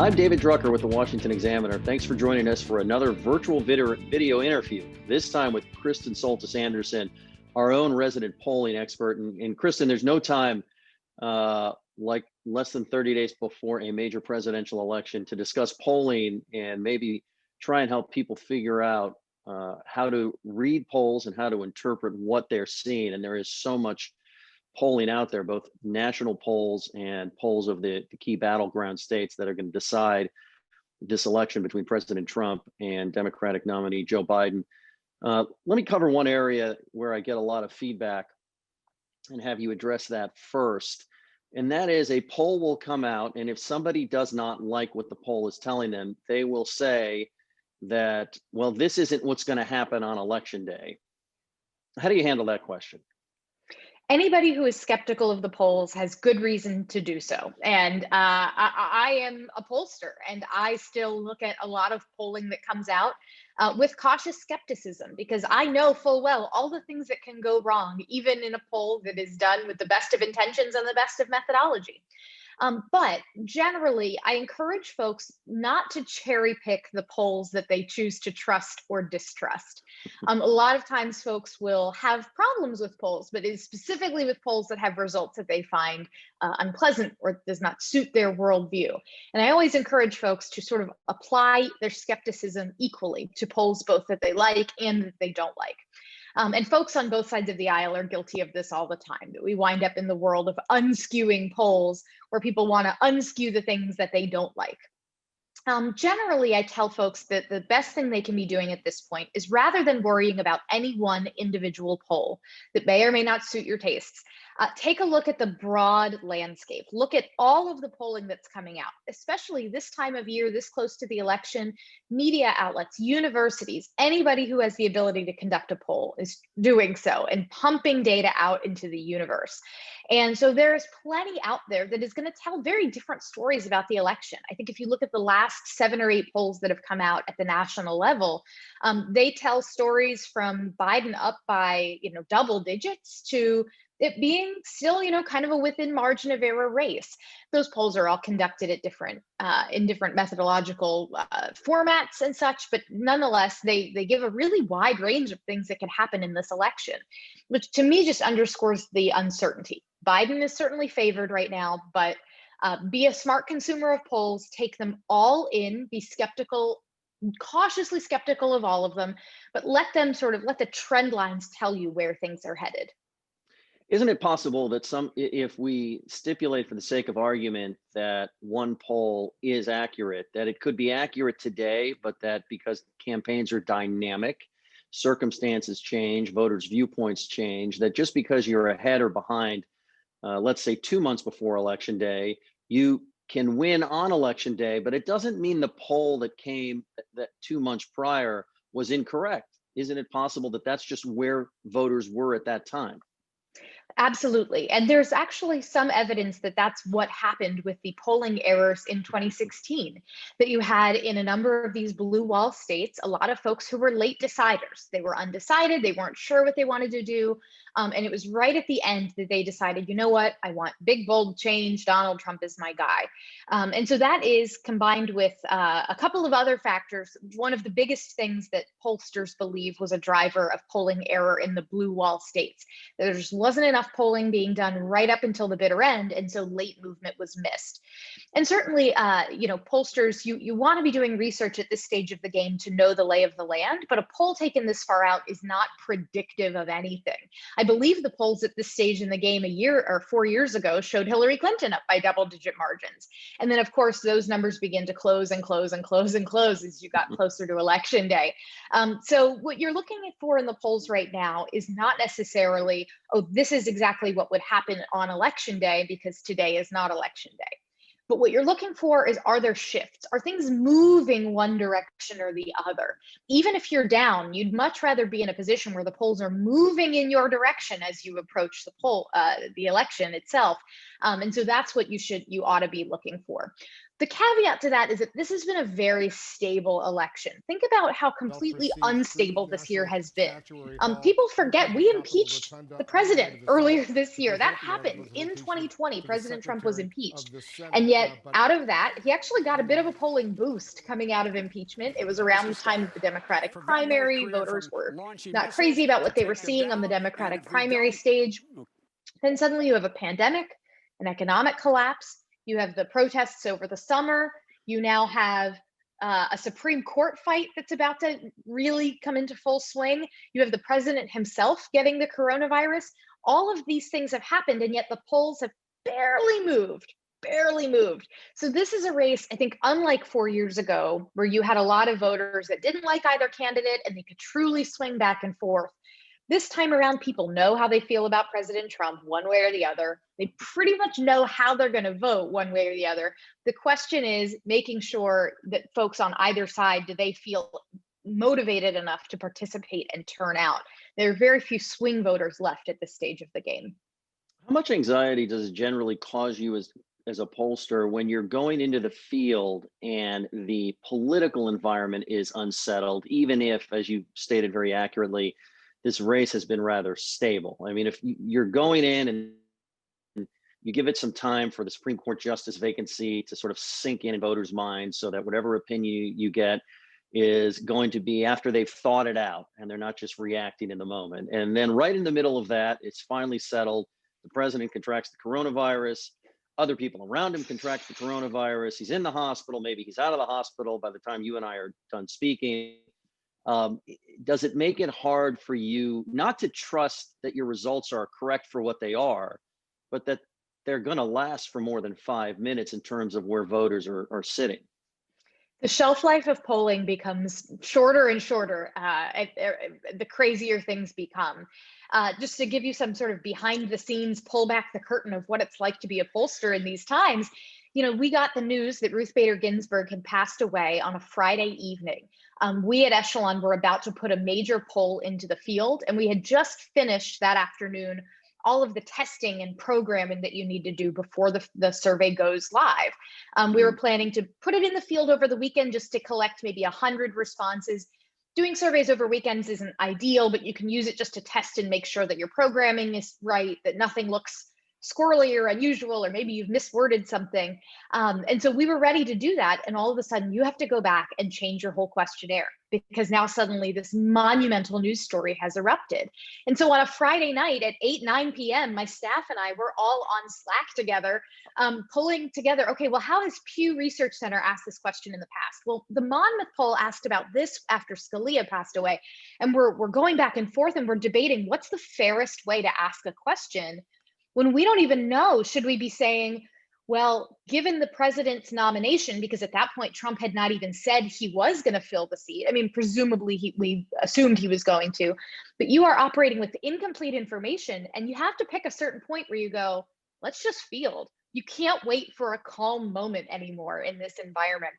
I'm David Drucker with the Washington Examiner. Thanks for joining us for another virtual video interview, this time with Kristen Soltis Anderson, our own resident polling expert. And Kristen, there's no time like less than 30 days before a major presidential election to discuss polling and maybe try and help people figure out how to read polls and how to interpret what they're seeing. And there is so much polling out there, both national polls and polls of the key battleground states that are going to decide this election between President Trump and Democratic nominee Joe Biden. Let me cover one area where I get a lot of feedback and have you address that first. And that is, a poll will come out, and if somebody does not like what the poll is telling them, they will say that, well, this isn't what's going to happen on election day. How do you handle that question? Anybody who is skeptical of the polls has good reason to do so. And I am a pollster, and I still look at a lot of polling that comes out with cautious skepticism, because I know full well all the things that can go wrong, even in a poll that is done with the best of intentions and the best of methodology. But generally, I encourage folks not to cherry pick the polls that they choose to trust or distrust. A lot of times folks will have problems with polls, but it's specifically with polls that have results that they find unpleasant or does not suit their worldview. And I always encourage folks to sort of apply their skepticism equally to polls both that they like and that they don't like. And folks on both sides of the aisle are guilty of this all the time, that we wind up in the world of unskewing polls where people want to unskew the things that they don't like. Generally, I tell folks that the best thing they can be doing at this point is, rather than worrying about any one individual poll that may or may not suit your tastes, take a look at the broad landscape. Look at all of the polling that's coming out, especially this time of year, this close to the election. Media outlets, universities, anybody who has the ability to conduct a poll is doing so and pumping data out into the universe. And so there's plenty out there that is going to tell very different stories about the election. I think if you look at the last 7 or 8 polls that have come out at the national level, they tell stories from Biden up by double digits to it being still, kind of a within margin of error race. Those polls are all conducted at in different methodological formats and such, but nonetheless, they give a really wide range of things that could happen in this election, which to me just underscores the uncertainty. Biden is certainly favored right now, but be a smart consumer of polls, take them all in, be skeptical, cautiously skeptical of all of them, but let the trend lines tell you where things are headed. Isn't it possible that if we stipulate for the sake of argument that one poll is accurate, that it could be accurate today, but that because campaigns are dynamic, circumstances change, voters' viewpoints change, that just because you're ahead or behind, let's say 2 months before election day, you can win on election day, but it doesn't mean the poll that came that 2 months prior was incorrect? Isn't it possible that that's just where voters were at that time? Absolutely. And there's actually some evidence that that's what happened with the polling errors in 2016, that you had in a number of these blue wall states, a lot of folks who were late deciders. They were undecided. They weren't sure what they wanted to do. And it was right at the end that they decided, you know what, I want big, bold change. Donald Trump is my guy. And so that is combined with a couple of other factors. One of the biggest things that pollsters believe was a driver of polling error in the blue wall states. There just wasn't enough polling being done right up until the bitter end, and so late movement was missed. And certainly, pollsters, you want to be doing research at this stage of the game to know the lay of the land, but a poll taken this far out is not predictive of anything. I believe the polls at this stage in the game a year or 4 years ago showed Hillary Clinton up by double-digit margins. And then, of course, those numbers begin to close and close and close and close as you got closer to election day. So what you're looking for in the polls right now is not necessarily, oh, this is exactly what would happen on election day, because today is not election day. But what you're looking for is, are there shifts? Are things moving one direction or the other? Even if you're down, you'd much rather be in a position where the polls are moving in your direction as you approach the election itself, And so that's what you ought to be looking for. The caveat to that is that this has been a very stable election. Think about how completely unstable this year has been. People forget we impeached the president earlier this year. That happened in 2020. President Trump was impeached. And yet out of that, he actually got a bit of a polling boost coming out of impeachment. It was around the time of the Democratic primary. Voters were not crazy about what they were seeing on the Democratic primary stage. Then suddenly you have a pandemic, an economic collapse. You have the protests over the summer. You now have a Supreme Court fight that's about to really come into full swing. You have the president himself getting the coronavirus. All of these things have happened, and yet the polls have barely moved. So this is a race, I think, unlike 4 years ago, where you had a lot of voters that didn't like either candidate and they could truly swing back and forth. This time around, people know how they feel about President Trump one way or the other. They pretty much know how they're going to vote one way or the other. The question is making sure that folks on either side, do they feel motivated enough to participate and turn out? There are very few swing voters left at this stage of the game. How much anxiety does it generally cause you as a pollster when you're going into the field and the political environment is unsettled, even if, as you stated very accurately, this race has been rather stable? I mean, if you're going in and you give it some time for the Supreme Court justice vacancy to sort of sink in voters' minds so that whatever opinion you get is going to be after they've thought it out and they're not just reacting in the moment. And then right in the middle of that, it's finally settled. The president contracts the coronavirus. Other people around him contract the coronavirus. He's in the hospital. Maybe he's out of the hospital by the time you and I are done speaking. Does it make it hard for you not to trust that your results are correct for what they are, but that they're going to last for more than 5 minutes in terms of where voters are sitting? The shelf life of polling becomes shorter and shorter the crazier things become. Just to give you some sort of behind the scenes, pull back the curtain of what it's like to be a pollster in these times, we got the news that Ruth Bader Ginsburg had passed away on a Friday evening. We at Echelon were about to put a major poll into the field, and we had just finished that afternoon all of the testing and programming that you need to do before the survey goes live. We were planning to put it in the field over the weekend just to collect maybe 100 responses. Doing surveys over weekends isn't ideal, but you can use it just to test and make sure that your programming is right, that nothing looks squirrely or unusual, or maybe you've misworded something. And so we were ready to do that. And all of a sudden you have to go back and change your whole questionnaire because now suddenly this monumental news story has erupted. And so on a Friday night at 9 p.m., my staff and I were all on Slack together, pulling together, okay, well, how has Pew Research Center asked this question in the past? Well, the Monmouth poll asked about this after Scalia passed away. And we're going back and forth and we're debating what's the fairest way to ask a question when we don't even know. Should we be saying, well, given the president's nomination, because at that point, Trump had not even said he was going to fill the seat. I mean, presumably we assumed he was going to, but you are operating with incomplete information and you have to pick a certain point where you go, let's just field. You can't wait for a calm moment anymore in this environment.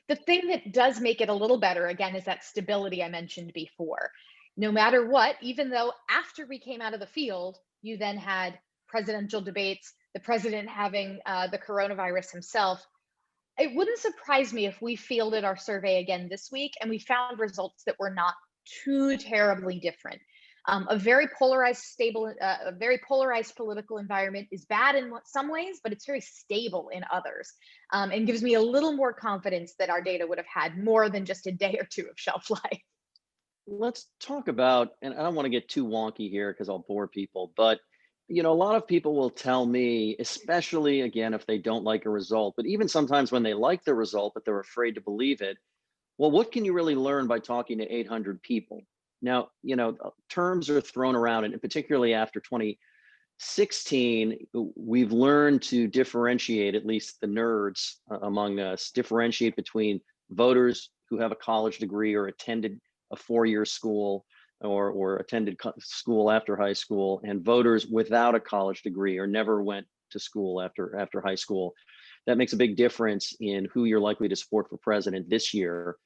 The thing that does make it a little better, again, is that stability I mentioned before. No matter what, even though after we came out of the field, you then had presidential debates, the president having the coronavirus himself. It wouldn't surprise me if we fielded our survey again this week and we found results that were not too terribly different. A very polarized political environment is bad in some ways, but it's very stable in others, and gives me a little more confidence that our data would have had more than just a day or two of shelf life. Let's talk about, and I don't want to get too wonky here because I'll bore people, but a lot of people will tell me, especially again, if they don't like a result, but even sometimes when they like the result, but they're afraid to believe it. Well, what can you really learn by talking to 800 people? Now, terms are thrown around, and particularly after 2016, we've learned to differentiate, at least the nerds among us, differentiate between voters who have a college degree or attended a 4-year school or attended school after high school, and voters without a college degree or never went to school after high school. That makes a big difference in who you're likely to support for president this year.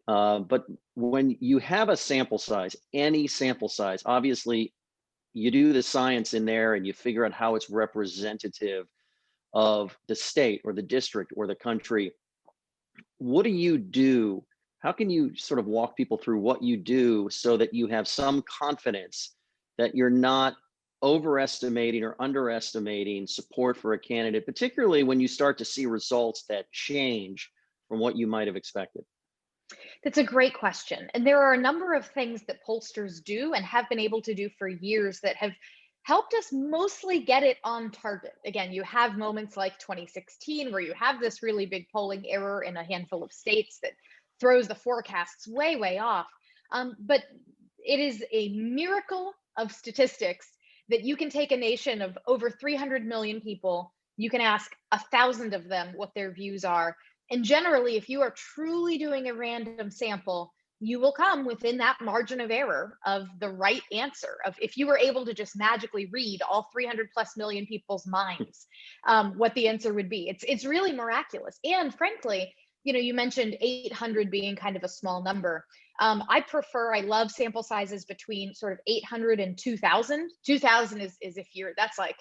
But when you have a sample size, any sample size, obviously, you do the science in there and you figure out how it's representative of the state or the district or the country. What do you do? How can you sort of walk people through what you do so that you have some confidence that you're not overestimating or underestimating support for a candidate, particularly when you start to see results that change from what you might have expected? That's a great question. And there are a number of things that pollsters do and have been able to do for years that have helped us mostly get it on target. Again, you have moments like 2016 where you have this really big polling error in a handful of states that throws the forecasts way, way off. But it is a miracle of statistics that you can take a nation of over 300 million people, you can ask 1,000 of them what their views are, and generally, if you are truly doing a random sample, you will come within that margin of error of the right answer. Of if you were able to just magically read all 300 plus million people's minds, what the answer would be. It's really miraculous. And frankly, you mentioned 800 being kind of a small number. I love sample sizes between sort of 800 and 2,000. 2,000 is if that's like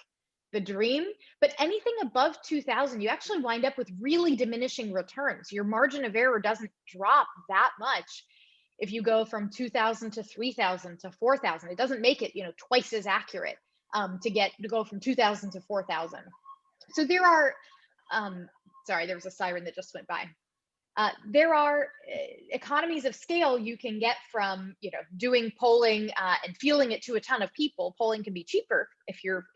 the dream, but anything above 2,000, you actually wind up with really diminishing returns. Your margin of error doesn't drop that much. If you go from 2,000 to 3,000 to 4,000, it doesn't make it, twice as accurate to go from 2,000 to 4,000. So there are, sorry, there was a siren that just went by. There are economies of scale you can get from, doing polling and fielding it to a ton of people. Polling can be cheaper if you're,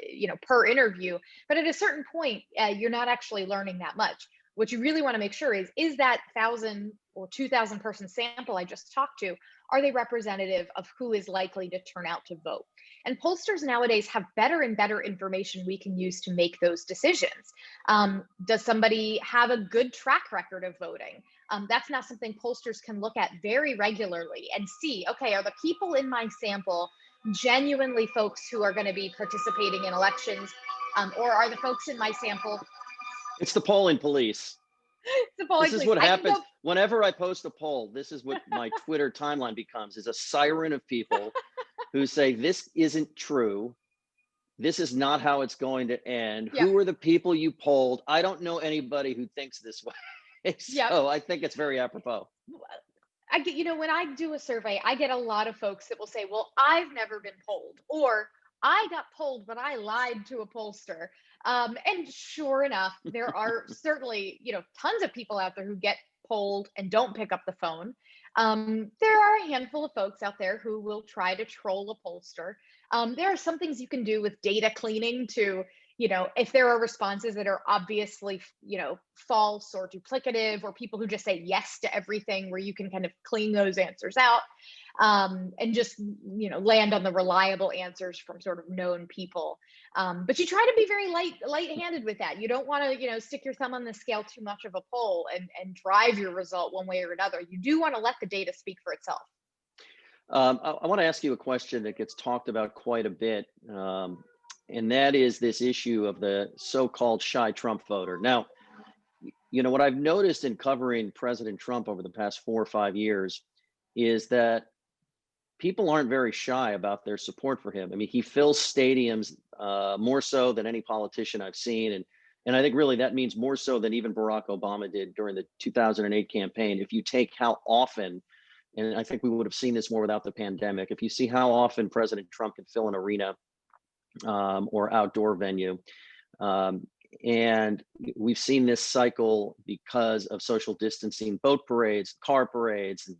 per interview, but at a certain point, you're not actually learning that much. What you really want to make sure is that 1,000 or 2,000 person sample I just talked to, are they representative of who is likely to turn out to vote? And pollsters nowadays have better and better information we can use to make those decisions. Does somebody have a good track record of voting? That's now something pollsters can look at very regularly and see, okay, are the people in my sample genuinely folks who are going to be participating in elections? Or are the folks in my sample? It's the polling police. It's the polling This is police. what happens whenever I post a poll. This is what my Twitter timeline becomes, is a siren of people who say, this isn't true. This is not how it's going to end. Yep. Who are the people you polled? I don't know anybody who thinks this way. So Yep. I think it's very apropos. I get, when I do a survey, I get a lot of folks that will say, well, I've never been polled, or I got polled, but I lied to a pollster. And sure enough, there are certainly, tons of people out there who get polled and don't pick up the phone. There are a handful of folks out there who will try to troll a pollster. There are some things you can do with data cleaning to, if there are responses that are obviously, false or duplicative, or people who just say yes to everything, where you can kind of clean those answers out, and just, land on the reliable answers from sort of known people. But you try to be very light-handed with that. You don't want to, stick your thumb on the scale too much of a poll and drive your result one way or another. You do want to let the data speak for itself. I want to ask you a question that gets talked about quite a bit. And that is this issue of the so-called shy Trump voter. Now, what I've noticed in covering President Trump over the past 4 or 5 years is that people aren't very shy about their support for him. I mean, he fills stadiums more so than any politician I've seen. And I think really that means more so than even Barack Obama did during the 2008 campaign. If you take how often, and I think we would have seen this more without the pandemic, if you see how often President Trump can fill an arena or outdoor venue. And we've seen this cycle because of social distancing, boat parades, car parades,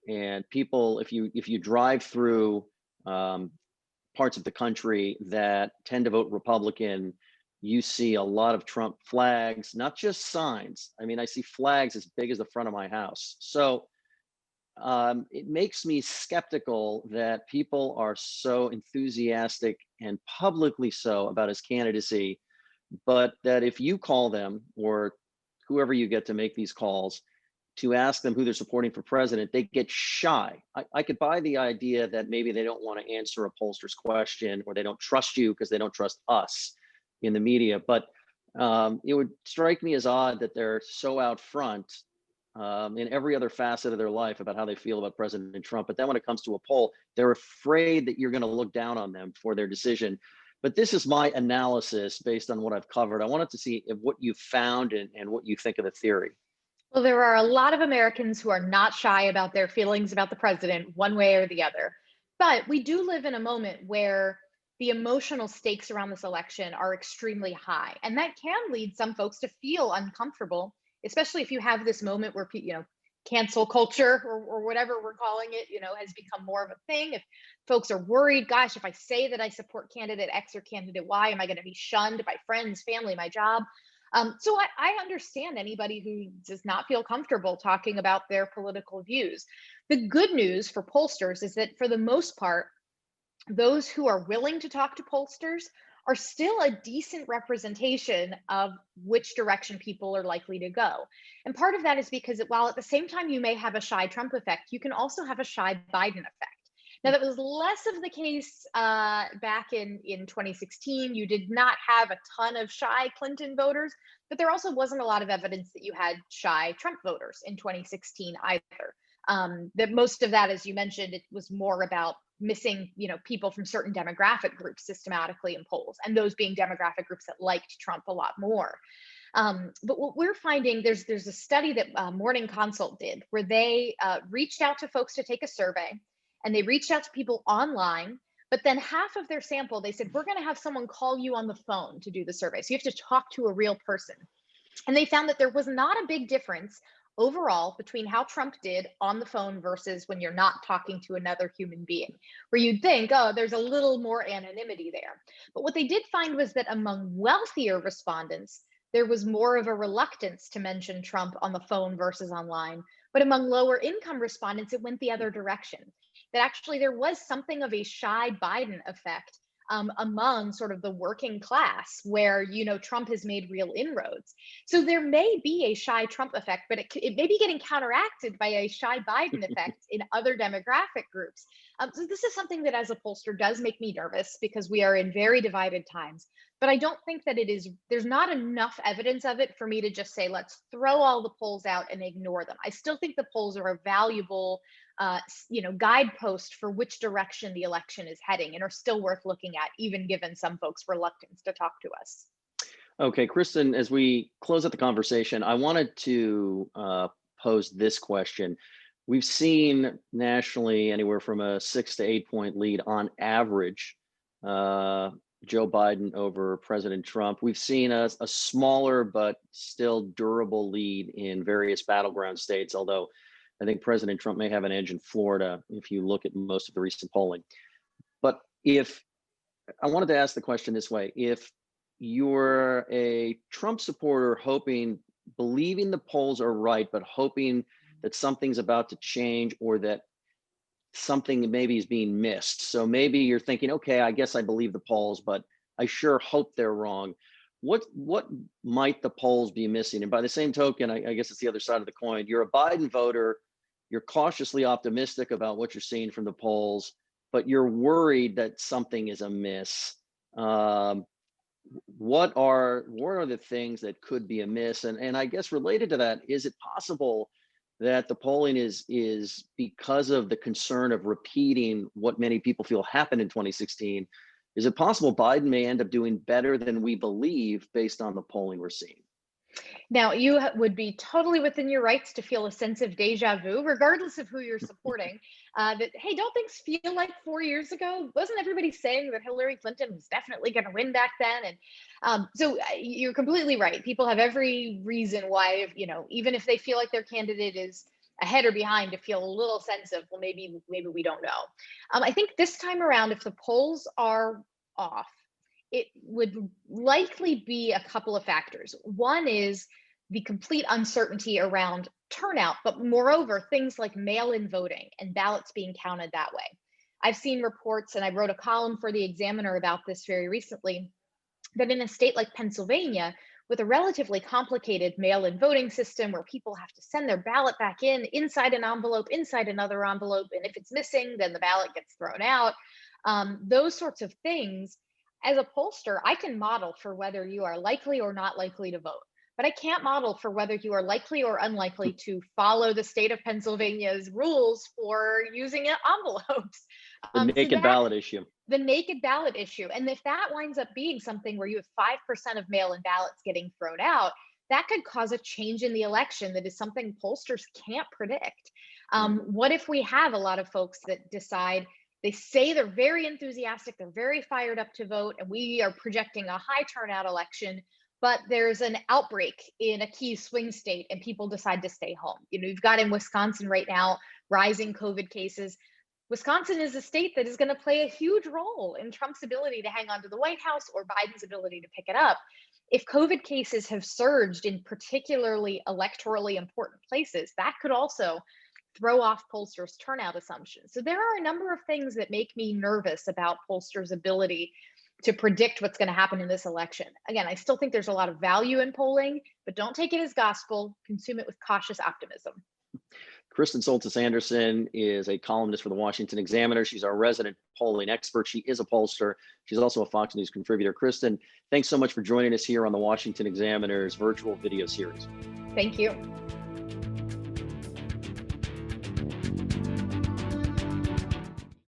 and people, if you drive through parts of the country that tend to vote Republican, you see a lot of Trump flags, not just signs. I mean, I see flags as big as the front of my house. So it makes me skeptical that people are so enthusiastic and publicly so about his candidacy, but that if you call them, or whoever you get to make these calls, to ask them who they're supporting for president, they get shy. I could buy the idea that maybe they don't want to answer a pollster's question, or they don't trust you because they don't trust us in the media. But it would strike me as odd that they're so out front in every other facet of their life about how they feel about President Trump. But then when it comes to a poll, they're afraid that you're going to look down on them for their decision. But this is my analysis based on what I've covered. I wanted to see if what you found and what you think of the theory. Well, there are a lot of Americans who are not shy about their feelings about the president, one way or the other. But we do live in a moment where the emotional stakes around this election are extremely high. And that can lead some folks to feel uncomfortable, especially if you have this moment where, cancel culture or whatever we're calling it, has become more of a thing. If folks are worried, gosh, if I say that I support candidate X or candidate Y, am I going to be shunned by friends, family, my job? So I understand anybody who does not feel comfortable talking about their political views. The good news for pollsters is that for the most part, those who are willing to talk to pollsters are still a decent representation of which direction people are likely to go. And part of that is because while at the same time you may have a shy Trump effect, you can also have a shy Biden effect. Now, that was less of the case back in 2016. You did not have a ton of shy Clinton voters, but there also wasn't a lot of evidence that you had shy Trump voters in 2016 either. That most of that, as you mentioned, it was more about missing, people from certain demographic groups systematically in polls, and those being demographic groups that liked Trump a lot more. But what we're finding, there's a study that Morning Consult did where they reached out to folks to take a survey, and they reached out to people online, but then half of their sample, they said, we're going to have someone call you on the phone to do the survey. So you have to talk to a real person. And they found that there was not a big difference overall between how Trump did on the phone versus when you're not talking to another human being, where you'd think, oh, there's a little more anonymity there. But what they did find was that among wealthier respondents, there was more of a reluctance to mention Trump on the phone versus online. But among lower income respondents, it went the other direction. That actually there was something of a shy Biden effect among sort of the working class where, Trump has made real inroads. So there may be a shy Trump effect, but it may be getting counteracted by a shy Biden effect in other demographic groups. So this is something that as a pollster does make me nervous because we are in very divided times. But I don't think that there's not enough evidence of it for me to just say, let's throw all the polls out and ignore them. I still think the polls are a valuable guidepost for which direction the election is heading and are still worth looking at, even given some folks' reluctance to talk to us. Okay, Kristen, as we close out the conversation, I wanted to pose this question. We've seen nationally anywhere from a 6 to 8 point lead on average, Joe Biden over President Trump. We've seen a smaller but still durable lead in various battleground states, although I think President Trump may have an edge in Florida if you look at most of the recent polling. But I wanted to ask the question this way, if you're a Trump supporter believing the polls are right, but hoping that something's about to change or that something maybe is being missed. So maybe you're thinking, okay, I guess I believe the polls, but I sure hope they're wrong. What might the polls be missing? And by the same token, I guess it's the other side of the coin. You're a Biden voter. You're cautiously optimistic about what you're seeing from the polls, but you're worried that something is amiss. What are the things that could be amiss? And I guess related to that, is it possible that the polling is because of the concern of repeating what many people feel happened in 2016? Is it possible Biden may end up doing better than we believe based on the polling we're seeing? Now, you would be totally within your rights to feel a sense of deja vu, regardless of who you're supporting. That, hey, don't things feel like 4 years ago? Wasn't everybody saying that Hillary Clinton was definitely going to win back then? And so you're completely right. People have every reason why, even if they feel like their candidate is ahead or behind, to feel a little sense of, well, maybe we don't know. I think this time around, if the polls are off, it would likely be a couple of factors. One is the complete uncertainty around turnout, but moreover, things like mail-in voting and ballots being counted that way. I've seen reports, and I wrote a column for the Examiner about this very recently, that in a state like Pennsylvania, with a relatively complicated mail-in voting system where people have to send their ballot back inside an envelope, inside another envelope, and if it's missing, then the ballot gets thrown out. Those sorts of things, as a pollster, I can model for whether you are likely or not likely to vote. but I can't model for whether you are likely or unlikely to follow the state of Pennsylvania's rules for using envelopes. The So naked that ballot issue. the naked ballot issue. And if that winds up being something where you have 5% of mail in ballots getting thrown out, that could cause a change in the election that is something pollsters can't predict. What if we have a lot of folks that decide, they say they're very enthusiastic, they're very fired up to vote, and we are projecting a high turnout election, but there's an outbreak in a key swing state and people decide to stay home. You've got in Wisconsin right now rising COVID cases. Wisconsin is a state that is going to play a huge role in Trump's ability to hang on to the White House or Biden's ability to pick it up. If COVID cases have surged in particularly electorally important places, that could also throw off pollsters' turnout assumptions. So there are a number of things that make me nervous about pollsters' ability to predict what's going to happen in this election. Again, I still think there's a lot of value in polling, but don't take it as gospel. Consume it with cautious optimism. Kristen Soltis Anderson is a columnist for the Washington Examiner. She's our resident polling expert. She is a pollster. She's also a Fox News contributor. Kristen, thanks so much for joining us here on the Washington Examiner's virtual video series. Thank you.